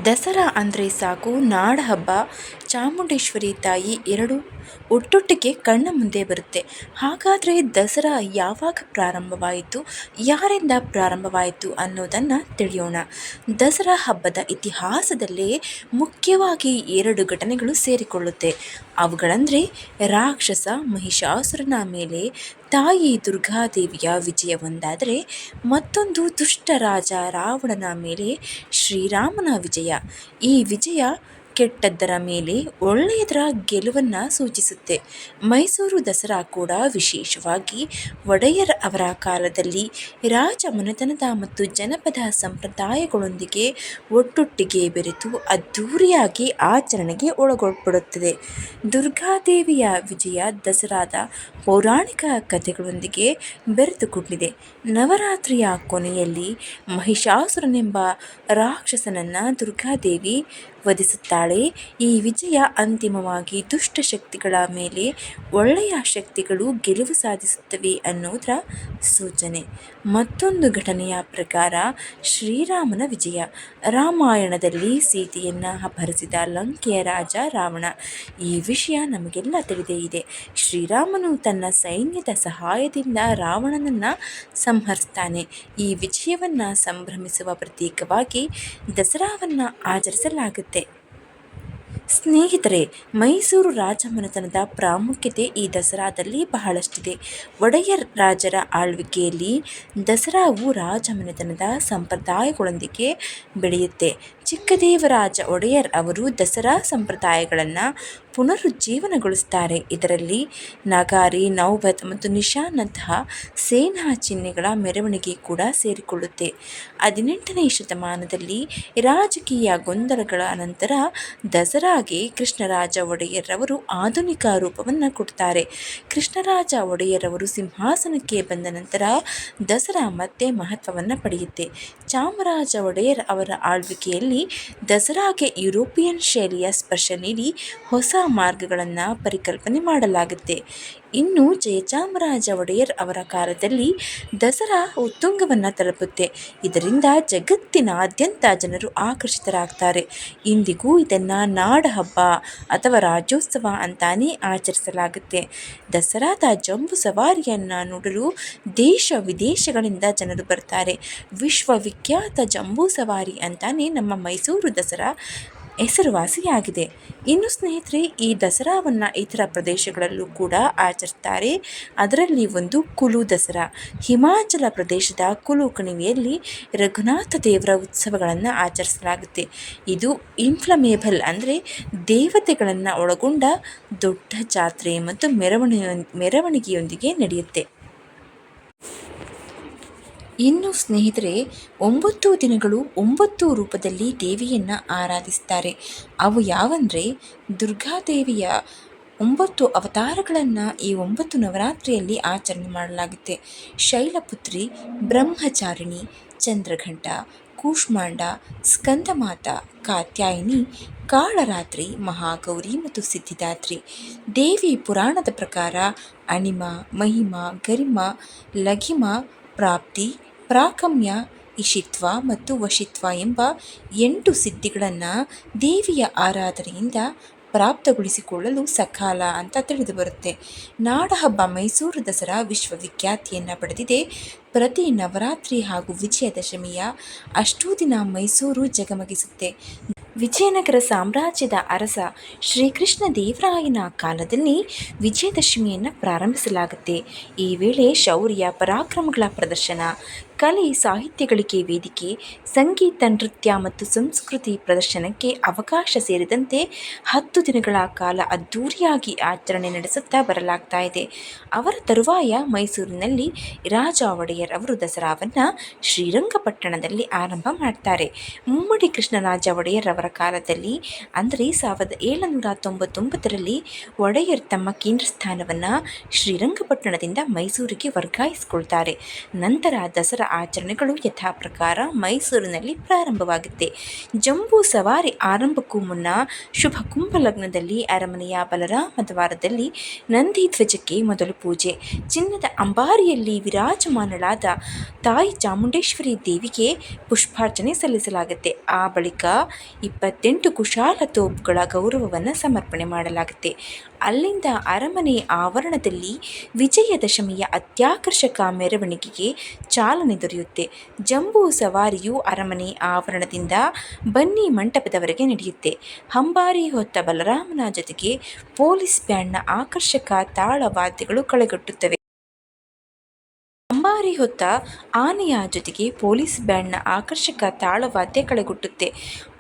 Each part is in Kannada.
ದಸರಾ ಅಂದರೆ ಸಾಕು ನಾಡಹಬ್ಬ, ಚಾಮುಂಡೇಶ್ವರಿ ತಾಯಿ ಎರಡು ಒಟ್ಟೊಟ್ಟಿಗೆ ಕಣ್ಣ ಮುಂದೆ ಬರುತ್ತೆ. ಹಾಗಾದರೆ ದಸರಾ ಯಾವಾಗ ಪ್ರಾರಂಭವಾಯಿತು, ಯಾರಿಂದ ಪ್ರಾರಂಭವಾಯಿತು ಅನ್ನೋದನ್ನು ತಿಳಿಯೋಣ. ದಸರಾ ಹಬ್ಬದ ಇತಿಹಾಸದಲ್ಲೇ ಮುಖ್ಯವಾಗಿ ಎರಡು ಘಟನೆಗಳು ಸೇರಿಕೊಳ್ಳುತ್ತೆ. ಅವುಗಳಂದರೆ ರಾಕ್ಷಸ ಮಹಿಷಾಸುರನ ಮೇಲೆ ತಾಯಿ ದುರ್ಗಾದೇವಿಯ ವಿಜಯ ಒಂದಾದರೆ, ಮತ್ತೊಂದು ದುಷ್ಟ ರಾಜ ರಾವಣನ ಮೇಲೆ ಶ್ರೀರಾಮನ ವಿಜಯ. ಈ ವಿಜಯ ಕೆಟ್ಟದ್ದರ ಮೇಲೆ ಒಳ್ಳೆಯದರ ಗೆಲುವನ್ನು ಸೂಚಿಸುತ್ತೆ. ಮೈಸೂರು ದಸರಾ ಕೂಡ ವಿಶೇಷವಾಗಿ ಒಡೆಯರ್ ಅವರ ಕಾಲದಲ್ಲಿ ರಾಜ ಮನೆತನದ ಮತ್ತು ಜನಪದ ಸಂಪ್ರದಾಯಗಳೊಂದಿಗೆ ಒಟ್ಟೊಟ್ಟಿಗೆ ಬೆರೆತು ಅದ್ಧೂರಿಯಾಗಿ ಆಚರಣೆಗೆ ಒಳಗೊಳ್ಪಡುತ್ತದೆ. ದುರ್ಗಾದೇವಿಯ ವಿಜಯ ದಸರಾದ ಪೌರಾಣಿಕ ಕಥೆಗಳೊಂದಿಗೆ ಬೆರೆತುಕೊಂಡಿದೆ. ನವರಾತ್ರಿಯ ಕೊನೆಯಲ್ಲಿ ಮಹಿಷಾಸುರನೆಂಬ ರಾಕ್ಷಸನನ್ನು ದುರ್ಗಾದೇವಿ ವಧಿಸುತ್ತಾಳೆ. ಈ ವಿಜಯ ಅಂತಿಮವಾಗಿ ದುಷ್ಟ ಶಕ್ತಿಗಳ ಮೇಲೆ ಒಳ್ಳೆಯ ಶಕ್ತಿಗಳು ಗೆಲುವು ಸಾಧಿಸುತ್ತವೆ ಅನ್ನೋದರ ಸೂಚನೆ. ಮತ್ತೊಂದು ಘಟನೆಯ ಪ್ರಕಾರ ಶ್ರೀರಾಮನ ವಿಜಯ. ರಾಮಾಯಣದಲ್ಲಿ ಸೀತೆಯನ್ನು ಅಪಹರಿಸಿದ ಲಂಕೆಯ ರಾಜ ರಾವಣ. ಈ ವಿಷಯ ನಮಗೆಲ್ಲ ತಿಳಿದೇ ಇದೆ. ಶ್ರೀರಾಮನು ತನ್ನ ಸೈನ್ಯದ ಸಹಾಯದಿಂದ ರಾವಣನನ್ನು ಸಂಹರಿಸ್ತಾನೆ. ಈ ವಿಜಯವನ್ನು ಸಂಭ್ರಮಿಸುವ ಪ್ರತೀಕವಾಗಿ ದಸರಾವನ್ನು ಆಚರಿಸಲಾಗುತ್ತೆ. ಸ್ನೇಹಿತರೆ, ಮೈಸೂರು ರಾಜಮನೆತನದ ಪ್ರಾಮುಖ್ಯತೆ ಈ ದಸರಾದಲ್ಲಿ ಬಹಳಷ್ಟಿದೆ. ಒಡೆಯರ್ ರಾಜರ ಆಳ್ವಿಕೆಯಲ್ಲಿ ದಸರಾವು ರಾಜಮನೆತನದ ಸಂಪ್ರದಾಯಗಳೊಂದಿಗೆ ಬೆಳೆಯುತ್ತೆ. ಚಿಕ್ಕದೇವರಾಜ ಒಡೆಯರ್ ಅವರು ದಸರಾ ಸಂಪ್ರದಾಯಗಳನ್ನು ಪುನರುಜ್ಜೀವನಗೊಳಿಸುತ್ತಾರೆ. ಇದರಲ್ಲಿ ನಗಾರಿ, ನೌಬತ್ ಮತ್ತು ನಿಶಾನ್ನಂತಹ ಸೇನಾ ಚಿಹ್ನೆಗಳ ಮೆರವಣಿಗೆ ಕೂಡ ಸೇರಿಕೊಳ್ಳುತ್ತೆ. 18ನೇ ಶತಮಾನದಲ್ಲಿ ರಾಜಕೀಯ ಗೊಂದಲಗಳ ನಂತರ ದಸರಾಗೆ ಕೃಷ್ಣರಾಜ ಒಡೆಯರ್ ಅವರು ಆಧುನಿಕ ರೂಪವನ್ನು ಕೊಡ್ತಾರೆ. ಕೃಷ್ಣರಾಜ ಒಡೆಯರ್ ಅವರು ಸಿಂಹಾಸನಕ್ಕೆ ಬಂದ ನಂತರ ದಸರಾ ಮತ್ತೆ ಮಹತ್ವವನ್ನು ಪಡೆಯುತ್ತೆ. ಚಾಮರಾಜ ಒಡೆಯರ್ ಅವರ ಆಳ್ವಿಕೆಯಲ್ಲಿ ದಸರಾಗೆ ಯುರೋಪಿಯನ್ ಶೈಲಿಯ ಸ್ಪರ್ಶ ನೀಡಿ ಹೊಸ ಮಾರ್ಗಗಳನ್ನು ಪರಿಕಲ್ಪನೆ ಮಾಡಲಾಗುತ್ತೆ. ಇನ್ನು ಜಯಚಾಮರಾಜ ಒಡೆಯರ್ ಅವರ ಕಾಲದಲ್ಲಿ ದಸರಾ ಉತ್ತುಂಗವನ್ನು ತಲುಪುತ್ತೆ. ಇದರಿಂದ ಜಗತ್ತಿನಾದ್ಯಂತ ಜನರು ಆಕರ್ಷಿತರಾಗ್ತಾರೆ. ಇಂದಿಗೂ ಇದನ್ನು ನಾಡಹಬ್ಬ ಅಥವಾ ರಾಜ್ಯೋತ್ಸವ ಅಂತಾನೇ ಆಚರಿಸಲಾಗುತ್ತೆ. ದಸರಾದ ಜಂಬೂ ಸವಾರಿಯನ್ನು ನೋಡಲು ದೇಶ ವಿದೇಶಗಳಿಂದ ಜನರು ಬರ್ತಾರೆ. ವಿಶ್ವವಿಖ್ಯಾತ ಜಂಬೂ ಸವಾರಿ ಅಂತಾನೆ ನಮ್ಮ ಮೈಸೂರು ದಸರಾ ಹೆಸರುವಾಸಿಯಾಗಿದೆ. ಇನ್ನು ಸ್ನೇಹಿತರೆ, ಈ ದಸರಾವನ್ನು ಇತರ ಪ್ರದೇಶಗಳಲ್ಲೂ ಕೂಡ ಆಚರಿಸ್ತಾರೆ. ಅದರಲ್ಲಿ ಒಂದು ಕುಲು ದಸರಾ. ಹಿಮಾಚಲ ಪ್ರದೇಶದ ಕುಲು ಕಣಿವೆಯಲ್ಲಿ ರಘುನಾಥ ದೇವರ ಉತ್ಸವಗಳನ್ನು ಆಚರಿಸಲಾಗುತ್ತೆ. ಇದು ಇನ್ಫ್ಲಮೇಬಲ್ ಅಂದರೆ ದೇವತೆಗಳನ್ನು ಒಳಗೊಂಡ ದೊಡ್ಡ ಜಾತ್ರೆ ಮತ್ತು ಮೆರವಣಿಗೆಯೊಂದಿಗೆ ನಡೆಯುತ್ತೆ. ಇನ್ನು ಸ್ನೇಹಿತರೆ, 9 ದಿನಗಳು 9 ರೂಪದಲ್ಲಿ ದೇವಿಯನ್ನು ಆರಾಧಿಸ್ತಾರೆ. ಅವು ಯಾವಂದರೆ, ದುರ್ಗಾದೇವಿಯ 9 ಅವತಾರಗಳನ್ನು ಈ 9 ನವರಾತ್ರಿಯಲ್ಲಿ ಆಚರಣೆ ಮಾಡಲಾಗುತ್ತೆ. ಶೈಲಪುತ್ರಿ, ಬ್ರಹ್ಮಚಾರಿಣಿ, ಚಂದ್ರಘಂಟ, ಕೂಷ್ಮಾಂಡ, ಸ್ಕಂದಮಾತಾ, ಕಾತ್ಯಾಯಿನಿ, ಕಾಳರಾತ್ರಿ, ಮಹಾಗೌರಿ ಮತ್ತು ಸಿದ್ಧಿದಾತ್ರಿ. ದೇವಿ ಪುರಾಣದ ಪ್ರಕಾರ ಅಣಿಮ, ಮಹಿಮ, ಗರಿಮ, ಲಘಿಮ, ಪ್ರಾಪ್ತಿ, ಪ್ರಾಕಮ್ಯ, ಇಷಿತ್ವ ಮತ್ತು ವಶಿತ್ವ ಎಂಬ 8 ಸಿದ್ಧಿಗಳನ್ನು ದೇವಿಯ ಆರಾಧನೆಯಿಂದ ಪ್ರಾಪ್ತಗೊಳಿಸಿಕೊಳ್ಳಲು ಸಕಾಲ ಅಂತ ತಿಳಿದು ಬರುತ್ತೆ. ನಾಡಹಬ್ಬ ಮೈಸೂರು ದಸರಾ ವಿಶ್ವವಿಖ್ಯಾತಿಯನ್ನು ಪಡೆದಿದೆ. ಪ್ರತಿ ನವರಾತ್ರಿ ಹಾಗೂ ವಿಜಯದಶಮಿಯ ಅಷ್ಟೂ ದಿನ ಮೈಸೂರು ಜಗಮಗಿಸುತ್ತೆ. ವಿಜಯನಗರ ಸಾಮ್ರಾಜ್ಯದ ಅರಸ ಶ್ರೀಕೃಷ್ಣ ದೇವರಾಯನ ಕಾಲದಲ್ಲಿ ವಿಜಯದಶಮಿಯನ್ನು ಪ್ರಾರಂಭಿಸಲಾಗುತ್ತೆ. ಈ ವೇಳೆ ಶೌರ್ಯ ಪರಾಕ್ರಮಗಳ ಪ್ರದರ್ಶನ, ಕಲೆ ಸಾಹಿತ್ಯಗಳಿಗೆ ವೇದಿಕೆ, ಸಂಗೀತ, ನೃತ್ಯ ಮತ್ತು ಸಂಸ್ಕೃತಿ ಪ್ರದರ್ಶನಕ್ಕೆ ಅವಕಾಶ ಸೇರಿದಂತೆ 10 ದಿನಗಳ ಕಾಲ ಅದ್ಧೂರಿಯಾಗಿ ಆಚರಣೆ ನಡೆಸುತ್ತಾ ಬರಲಾಗ್ತಾ ಇದೆ. ಅವರ ತರುವಾಯ ಮೈಸೂರಿನಲ್ಲಿ ರಾಜ ಒಡೆಯರ್ ಅವರು ದಸರಾವನ್ನು ಶ್ರೀರಂಗಪಟ್ಟಣದಲ್ಲಿ ಆರಂಭ ಮಾಡ್ತಾರೆ. ಮುಮ್ಮಡಿ ಕೃಷ್ಣರಾಜ ಒಡೆಯರ್ ಅವರ ಕಾಲದಲ್ಲಿ ಅಂದರೆ 1799ರಲ್ಲಿ ಒಡೆಯರ್ ತಮ್ಮ ಕೇಂದ್ರ ಸ್ಥಾನವನ್ನು ಶ್ರೀರಂಗಪಟ್ಟಣದಿಂದ ಮೈಸೂರಿಗೆ ವರ್ಗಾಯಿಸಿಕೊಳ್ತಾರೆ. ನಂತರ ದಸರಾ ದಸರಾ ಆಚರಣೆಗಳು ಯಥಾ ಪ್ರಕಾರ ಮೈಸೂರಿನಲ್ಲಿ ಪ್ರಾರಂಭವಾಗುತ್ತೆ. ಜಂಬೂ ಸವಾರಿ ಆರಂಭಕ್ಕೂ ಮುನ್ನ ಶುಭ ಕುಂಭ ಲಗ್ನದಲ್ಲಿ ಅರಮನೆಯ ಬಲರಾಮ ದ್ವಾರದಲ್ಲಿ ನಂದಿ ಧ್ವಜಕ್ಕೆ ಮೊದಲು ಪೂಜೆ. ಚಿನ್ನದ ಅಂಬಾರಿಯಲ್ಲಿ ವಿರಾಜಮಾನಳಾದ ತಾಯಿ ಚಾಮುಂಡೇಶ್ವರಿ ದೇವಿಗೆ ಪುಷ್ಪಾರ್ಚನೆ ಸಲ್ಲಿಸಲಾಗುತ್ತೆ. ಆ ಬಳಿಕ 28 ಕುಶಾಲ ತೋಪುಗಳ ಗೌರವವನ್ನು ಸಮರ್ಪಣೆ ಮಾಡಲಾಗುತ್ತೆ. ಅಲ್ಲಿಂದ ಅರಮನೆ ಆವರಣದಲ್ಲಿ ವಿಜಯದಶಮಿಯ ಅತ್ಯಾಕರ್ಷಕ ಮೆರವಣಿಗೆಗೆ ಚಾಲನೆ ದೊರೆಯುತ್ತೆ. ಜಂಬೂ ಸವಾರಿಯು ಅರಮನೆ ಆವರಣದಿಂದ ಬನ್ನಿ ಮಂಟಪದವರೆಗೆ ನಡೆಯುತ್ತೆ. ಅಂಬಾರಿ ಹೊತ್ತ ಬಲರಾಮನ ಜೊತೆಗೆ ಪೊಲೀಸ್ ಬ್ಯಾಂಡ್ನ ಆಕರ್ಷಕ ತಾಳವಾದ್ಯಗಳು ಕಳೆಗಟ್ಟುತ್ತವೆ. ಅಂಬಾರಿ ಹೊತ್ತ ಆನೆಯ ಜೊತೆಗೆ ಪೊಲೀಸ್ ಬ್ಯಾಂಡ್ನ ಆಕರ್ಷಕ ತಾಳವಾದ್ಯ ಕಳೆಗಟ್ಟುತ್ತೆ.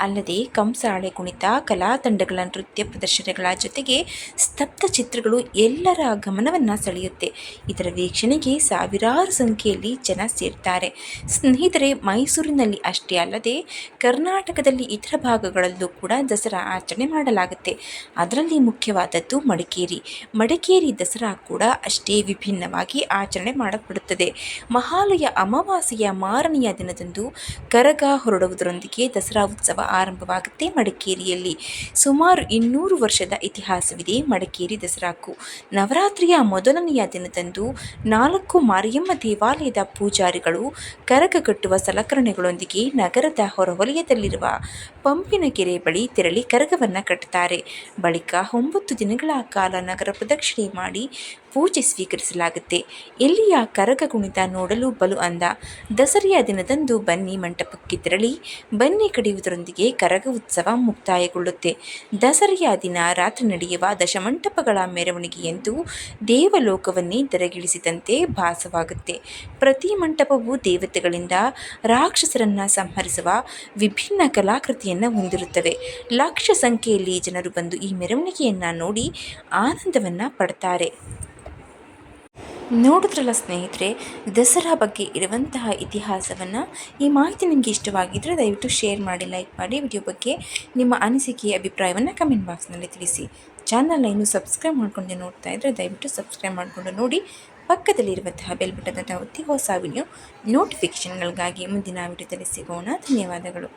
ಅಲ್ಲದೆ ಕಂಸಾಳೆ ಕುಣಿತ, ಕಲಾ ತಂಡಗಳ ನೃತ್ಯ ಪ್ರದರ್ಶನಗಳ ಜೊತೆಗೆ ಸ್ತಬ್ಧ ಚಿತ್ರಗಳು ಎಲ್ಲರ ಗಮನವನ್ನು ಸೆಳೆಯುತ್ತೆ. ಇದರ ವೀಕ್ಷಣೆಗೆ ಸಾವಿರಾರು ಸಂಖ್ಯೆಯಲ್ಲಿ ಜನ ಸೇರ್ತಾರೆ. ಸ್ನೇಹಿತರೆ, ಮೈಸೂರಿನಲ್ಲಿ ಅಷ್ಟೇ ಅಲ್ಲದೆ ಕರ್ನಾಟಕದಲ್ಲಿ ಇತರ ಭಾಗಗಳಲ್ಲೂ ಕೂಡ ದಸರಾ ಆಚರಣೆ ಮಾಡಲಾಗುತ್ತೆ. ಅದರಲ್ಲಿ ಮುಖ್ಯವಾದದ್ದು ಮಡಿಕೇರಿ ದಸರಾ ಕೂಡ ಅಷ್ಟೇ ವಿಭಿನ್ನವಾಗಿ ಆಚರಣೆ ಮಾಡಲ್ಪಡುತ್ತದೆ. ಮಹಾಲಯ ಅಮಾವಾಸ್ಯೆಯ ಮಾರನೆಯ ದಿನದಂದು ಕರಗ ಹೊರಡುವುದರೊಂದಿಗೆ ದಸರಾ ಉತ್ಸವ ಆರಂಭವಾಗುತ್ತೆ. ಮಡಿಕೇರಿಯಲ್ಲಿ ಸುಮಾರು 200 ವರ್ಷದ ಇತಿಹಾಸವಿದೆ. ಮಡಿಕೇರಿ ದಸರಾಕ್ಕೂ ನವರಾತ್ರಿಯ ಮೊದಲನೆಯ ದಿನದಂದು 4 ಮಾರಿಯಮ್ಮ ದೇವಾಲಯದ ಪೂಜಾರಿಗಳು ಕರಗ ಕಟ್ಟುವ ಸಲಕರಣೆಗಳೊಂದಿಗೆ ನಗರದ ಹೊರವಲಯದಲ್ಲಿರುವ ಪಂಪಿನಕೆರೆ ಬಳಿ ತೆರಳಿ ಕರಗವನ್ನು ಕಟ್ಟುತ್ತಾರೆ. ಬಳಿಕ 9 ದಿನಗಳ ಕಾಲ ನಗರ ಪ್ರದಕ್ಷಿಣೆ ಮಾಡಿ ಪೂಜೆ ಸ್ವೀಕರಿಸಲಾಗುತ್ತೆ. ಇಲ್ಲಿಯ ಕರಗ ಕುಣಿತ ನೋಡಲು ಬಲು ಅಂದ. ದಸರೆಯ ದಿನದಂದು ಬನ್ನಿ ಮಂಟಪಕ್ಕೆ ತೆರಳಿ ಬನ್ನಿ ಕಡಿಯುವುದರೊಂದಿಗೆ ಕರಗ ಉತ್ಸವ ಮುಕ್ತಾಯಗೊಳ್ಳುತ್ತೆ. ದಸರೆಯ ದಿನ ರಾತ್ರಿ ನಡೆಯುವ ದಶಮಂಟಪಗಳ ಮೆರವಣಿಗೆಯಂತೂ ದೇವಲೋಕವನ್ನೇ ತೆರೆಗಿಳಿಸಿದಂತೆ ಭಾಸವಾಗುತ್ತೆ. ಪ್ರತಿ ಮಂಟಪವು ದೇವತೆಗಳಿಂದ ರಾಕ್ಷಸರನ್ನು ಸಂಹರಿಸುವ ವಿಭಿನ್ನ ಕಲಾಕೃತಿಯನ್ನು ಹೊಂದಿರುತ್ತವೆ. ಲಕ್ಷ ಸಂಖ್ಯೆಯಲ್ಲಿ ಜನರು ಬಂದು ಈ ಮೆರವಣಿಗೆಯನ್ನು ನೋಡಿ ಆನಂದವನ್ನು ಪಡ್ತಾರೆ. ನೋಡಿದ್ರಲ್ಲ ಸ್ನೇಹಿತರೆ, ದಸರಾ ಬಗ್ಗೆ ಇರುವಂತಹ ಇತಿಹಾಸವನ್ನು. ಈ ಮಾಹಿತಿ ನಿಮಗೆ ಇಷ್ಟವಾಗಿದ್ದರೆ ದಯವಿಟ್ಟು ಶೇರ್ ಮಾಡಿ, ಲೈಕ್ ಮಾಡಿ. ವಿಡಿಯೋ ಬಗ್ಗೆ ನಿಮ್ಮ ಅನಿಸಿಕೆ ಅಭಿಪ್ರಾಯವನ್ನು ಕಮೆಂಟ್ ಬಾಕ್ಸ್ನಲ್ಲಿ ತಿಳಿಸಿ. ಚಾನಲ್ನ ಇನ್ನೂ ಸಬ್ಸ್ಕ್ರೈಬ್ ಮಾಡಿಕೊಂಡು ನೋಡ್ತಾ ಇದ್ದರೆ ದಯವಿಟ್ಟು ಸಬ್ಸ್ಕ್ರೈಬ್ ಮಾಡಿಕೊಂಡು ನೋಡಿ. ಪಕ್ಕದಲ್ಲಿರುವಂತಹ ಬೆಲ್ ಬಟನ್ ಒತ್ತಿ ಹೊಸ ವಿಡಿಯೋ ನೋಟಿಫಿಕೇಷನ್ಗಳಿಗಾಗಿ ಮುಂದಿನ ವಿಡಿಯೋದಲ್ಲಿ ಸಿಗೋಣ. ಧನ್ಯವಾದಗಳು.